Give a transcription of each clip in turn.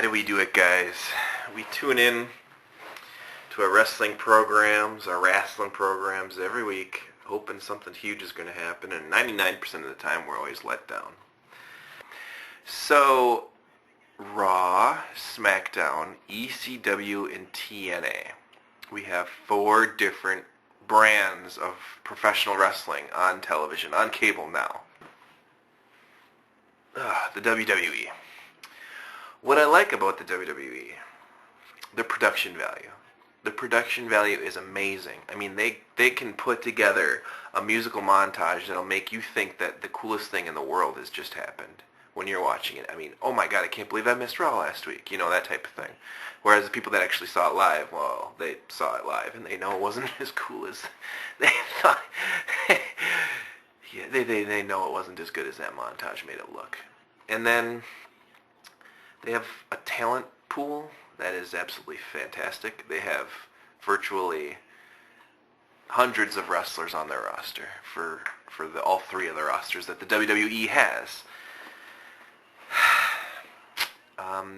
do we do it, guys? We tune in to our wrestling programs, our rasslin programs every week, hoping something huge is going to happen, and 99% of the time we're always let down. So, Raw, SmackDown, ECW, and TNA. We have 4 different brands of professional wrestling on television, on cable now. The WWE. What I like about the WWE, the production value. The production value is amazing. I mean, they can put together a musical montage that'll make you think that the coolest thing in the world has just happened when you're watching it. I mean, oh my God, I can't believe I missed Raw last week. You know, that type of thing. Whereas the people that actually saw it live, well, they saw it live and they know it wasn't as cool as they thought. Yeah, they know it wasn't as good as that montage made it look. And then they have a talent pool that is absolutely fantastic. They have virtually hundreds of wrestlers on their roster for all 3 of the rosters that the WWE has.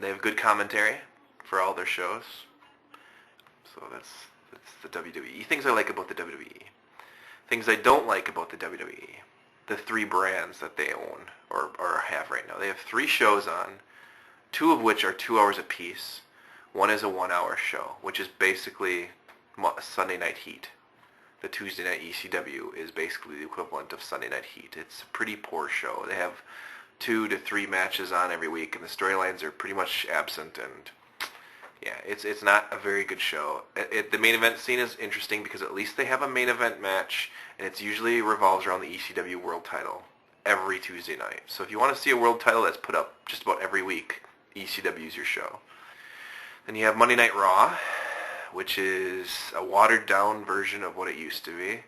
They have good commentary for all their shows. So that's the WWE. Things I like about the WWE. Things I don't like about the WWE. The 3 brands that they own or have right now. They have 3 shows on, 2 of which are 2 hours apiece. One is a 1-hour show, which is basically Sunday Night Heat. The Tuesday Night ECW is basically the equivalent of Sunday Night Heat. It's a pretty poor show. They have 2 to 3 matches on every week, and the storylines are pretty much absent, and yeah, it's not a very good show. The main event scene is interesting because at least they have a main event match, and it usually revolves around the ECW World Title every Tuesday night. So if you want to see a world title that's put up just about every week, ECW is your show. Then you have Monday Night Raw, which is a watered-down version of what it used to be.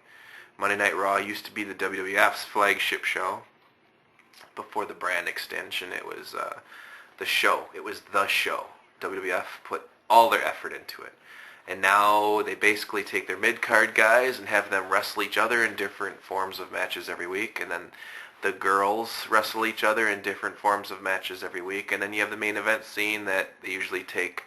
Monday Night Raw used to be the WWF's flagship show. Before the brand extension, it was the show. It was the show. WWF put all their effort into it. And now they basically take their mid-card guys and have them wrestle each other in different forms of matches every week. And then the girls wrestle each other in different forms of matches every week. And then you have the main event scene that they usually take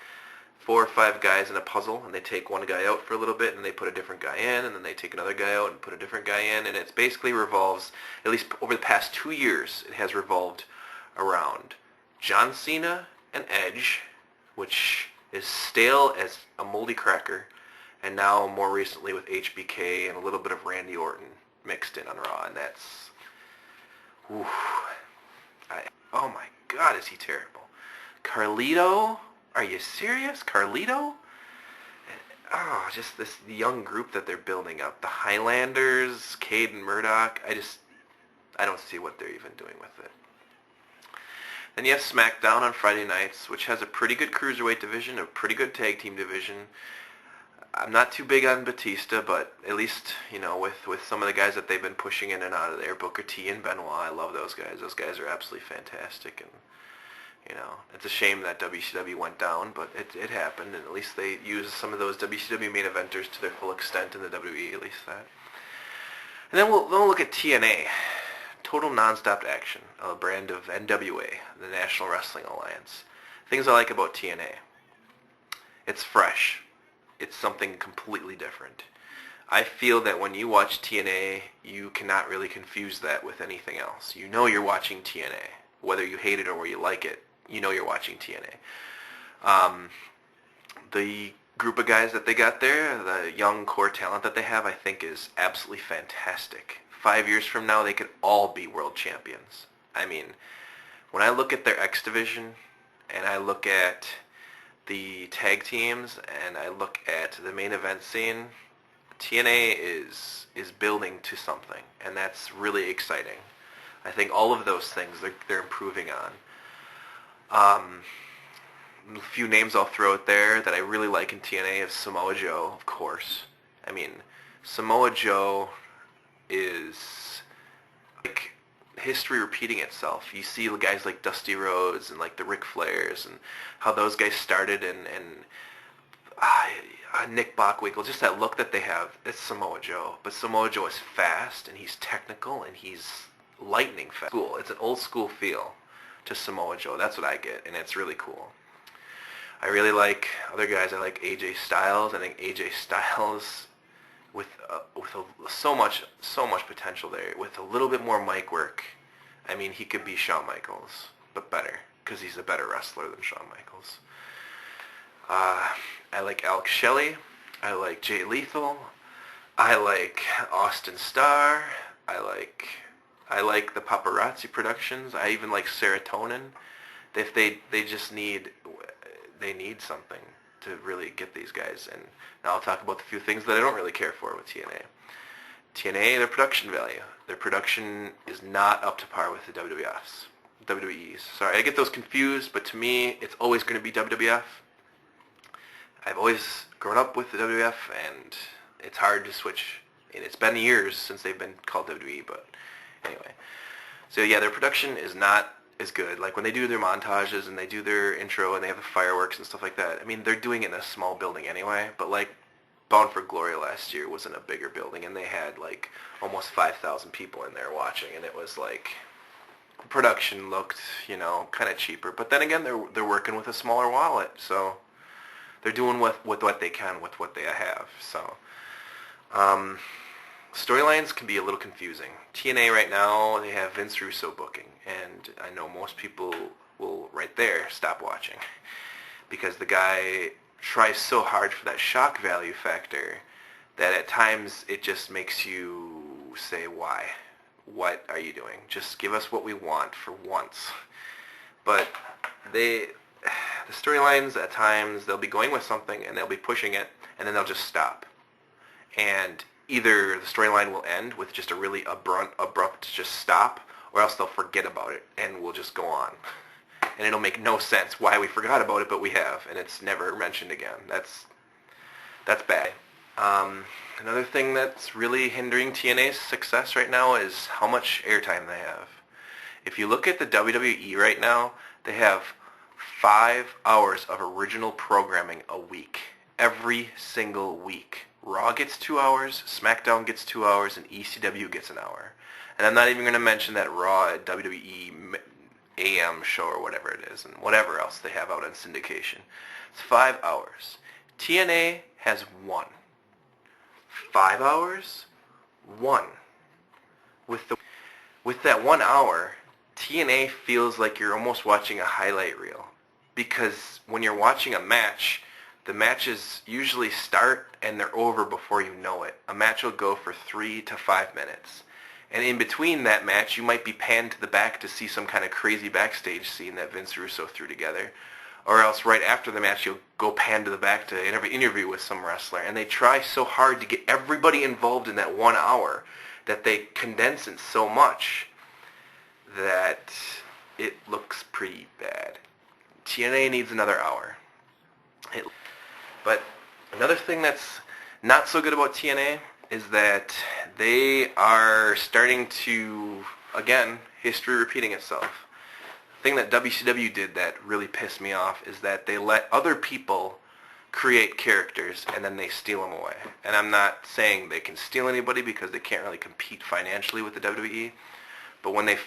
4 or 5 guys in a puzzle, and they take one guy out for a little bit, and they put a different guy in, and then they take another guy out and put a different guy in, and it basically revolves, at least over the past 2 years, it has revolved around John Cena and Edge, which is stale as a moldy cracker, and now more recently with HBK and a little bit of Randy Orton mixed in on Raw, and that's, oh my God, is he terrible. Carlito? Are you serious? Carlito? Oh, just this young group that they're building up. The Highlanders, Cade and Murdoch. I don't see what they're even doing with it. Then you have SmackDown on Friday nights, which has a pretty good cruiserweight division, a pretty good tag team division. I'm not too big on Batista, but at least, you know, with some of the guys that they've been pushing in and out of there, Booker T and Benoit, I love those guys. Those guys are absolutely fantastic, and you know, it's a shame that WCW went down, but it happened, and at least they used some of those WCW main eventers to their full extent in the WWE, at least that. And then we'll look at TNA, Total Nonstop Action, a brand of NWA, the National Wrestling Alliance. Things I like about TNA. It's fresh. It's something completely different. I feel that when you watch TNA, you cannot really confuse that with anything else. You know you're watching TNA, whether you hate it or you like it. You know you're watching TNA. The group of guys that they got there, the young core talent that they have, I think is absolutely fantastic. 5 years from now, they could all be world champions. I mean, when I look at their X Division, and I look at the tag teams, and I look at the main event scene, TNA is building to something, and that's really exciting. I think all of those things they're improving on. A few names I'll throw out there that I really like in TNA is Samoa Joe, of course. I mean, Samoa Joe is like history repeating itself. You see guys like Dusty Rhodes and like the Ric Flairs and how those guys started, and Nick Bockwinkel, just that look that they have. It's Samoa Joe, but Samoa Joe is fast and he's technical and he's lightning fast. It's an old school feel to Samoa Joe. That's what I get, and it's really cool. I really like other guys. I like AJ Styles. I think AJ Styles, with so much potential there, with a little bit more mic work. I mean, he could be Shawn Michaels, but better, because he's a better wrestler than Shawn Michaels. I like Alex Shelley. I like Jay Lethal. I like Austin Starr. I like the Paparazzi Productions. I even like Serotonin. If they just need something to really get these guys. And now I'll talk about the few things that I don't really care for with TNA. TNA, their production value. Their production is not up to par with the WWE's. Sorry, I get those confused, but to me, it's always going to be WWF. I've always grown up with the WWF, and it's hard to switch. And it's been years since they've been called WWE, but anyway. So yeah, their production is not as good. Like when they do their montages and they do their intro and they have the fireworks and stuff like that. I mean, they're doing it in a small building anyway, but like Bound for Glory last year was in a bigger building, and they had like almost 5,000 people in there watching, and it was like, production looked, kind of cheaper. But then again, they're working with a smaller wallet, so they're doing with what they can with what they have. So storylines can be a little confusing. TNA right now, they have Vince Russo booking, and I know most people will right there stop watching, because the guy tries so hard for that shock value factor that at times it just makes you say, why? What are you doing? Just give us what we want for once. But the storylines at times, they'll be going with something and they'll be pushing it, and then they'll just stop. And either the storyline will end with just a really abrupt just stop, or else they'll forget about it and we'll just go on. And it'll make no sense why we forgot about it, but we have, and it's never mentioned again. That's bad. Another thing that's really hindering TNA's success right now is how much airtime they have. If you look at the WWE right now, they have 5 hours of original programming a week, every single week. Raw gets 2 hours, SmackDown gets 2 hours, and ECW gets an hour. And I'm not even going to mention that Raw at WWE AM show or whatever it is, and whatever else they have out on syndication. It's 5 hours. TNA has 1. 5 hours? 1. With that 1 hour, TNA feels like you're almost watching a highlight reel. Because when you're watching a match, the matches usually start and they're over before you know it. A match will go for 3 to 5 minutes. And in between that match, you might be panned to the back to see some kind of crazy backstage scene that Vince Russo threw together. Or else right after the match, you'll go pan to the back to interview with some wrestler. And they try so hard to get everybody involved in that 1 hour that they condense it so much that it looks pretty bad. TNA needs another hour. But another thing that's not so good about TNA is that they are starting to, again, history repeating itself. The thing that WCW did that really pissed me off is that they let other people create characters and then they steal them away. And I'm not saying they can steal anybody because they can't really compete financially with the WWE, but when they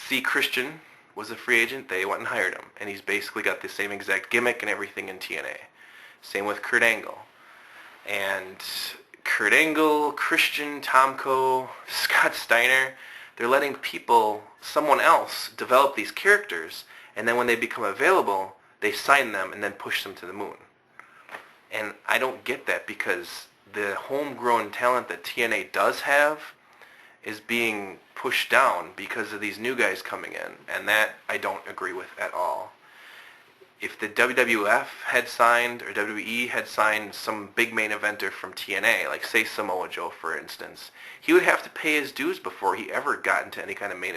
see Christian was a free agent, they went and hired him. And he's basically got the same exact gimmick and everything in TNA. Same with Kurt Angle. And Kurt Angle, Christian, Tomko, Scott Steiner, they're letting someone else, develop these characters, and then when they become available, they sign them and then push them to the moon. And I don't get that, because the homegrown talent that TNA does have is being pushed down because of these new guys coming in, and that I don't agree with at all. If the WWF had signed, or WWE had signed some big main eventer from TNA, like say Samoa Joe for instance, he would have to pay his dues before he ever got into any kind of main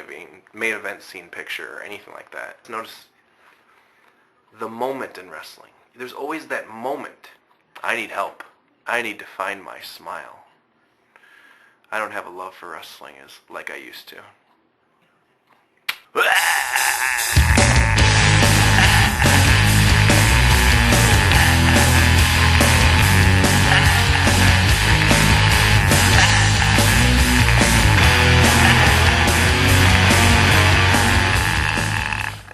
event scene picture or anything like that. Notice the moment in wrestling. There's always that moment. I need help. I need to find my smile. I don't have a love for wrestling like I used to.